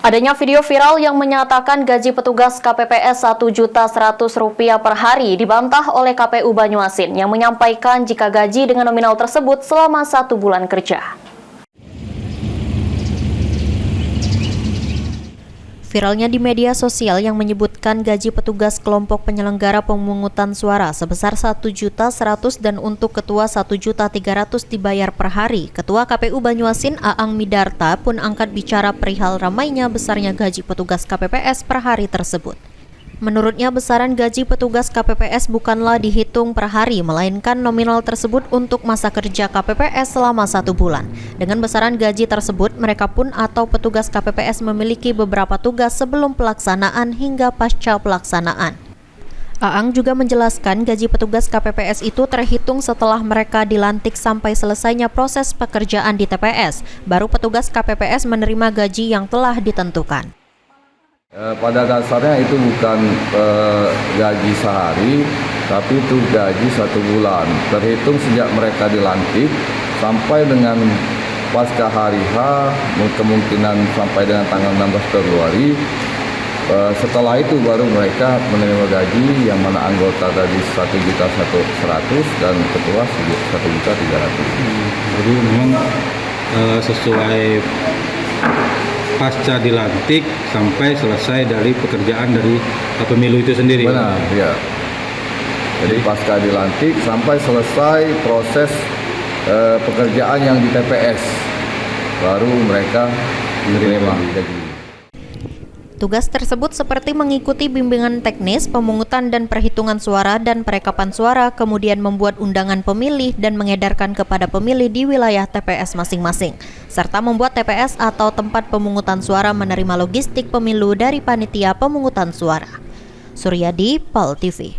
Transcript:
Adanya video viral yang menyatakan gaji petugas KPPS Rp1.100.000 per hari dibantah oleh KPU Banyuasin yang menyampaikan jika gaji dengan nominal tersebut selama 1 bulan kerja. Viralnya di media sosial yang menyebutkan gaji petugas kelompok penyelenggara pemungutan suara sebesar Rp1.100.000 dan untuk ketua Rp1.300.000 dibayar per hari. Ketua KPU Banyuasin Aang Midarta pun angkat bicara perihal ramainya besarnya gaji petugas KPPS per hari tersebut. Menurutnya besaran gaji petugas KPPS bukanlah dihitung per hari, melainkan nominal tersebut untuk masa kerja KPPS selama 1 bulan. Dengan besaran gaji tersebut, mereka pun atau petugas KPPS memiliki beberapa tugas sebelum pelaksanaan hingga pasca pelaksanaan. Aang juga menjelaskan gaji petugas KPPS itu terhitung setelah mereka dilantik sampai selesainya proses pekerjaan di TPS. Baru petugas KPPS menerima gaji yang telah ditentukan. Pada dasarnya itu bukan gaji sehari, tapi itu gaji 1 bulan. Terhitung sejak mereka dilantik sampai dengan pasca hari H, kemungkinan sampai dengan tanggal 16 Februari. Setelah itu baru mereka menerima gaji yang mana anggota tadi Rp1.100.000 dan ketua Rp1.300.000. Jadi memang sesuai pasca dilantik sampai selesai dari pekerjaan dari pemilu itu sendiri. Benar, ya. Jadi pasca dilantik sampai selesai proses pekerjaan yang di TPS, baru mereka menerima gaji. Tugas tersebut seperti mengikuti bimbingan teknis, pemungutan dan perhitungan suara dan perekapan suara, kemudian membuat undangan pemilih dan mengedarkan kepada pemilih di wilayah TPS masing-masing, serta membuat TPS atau tempat pemungutan suara menerima logistik pemilu dari panitia pemungutan suara. Suryadi, PAL TV.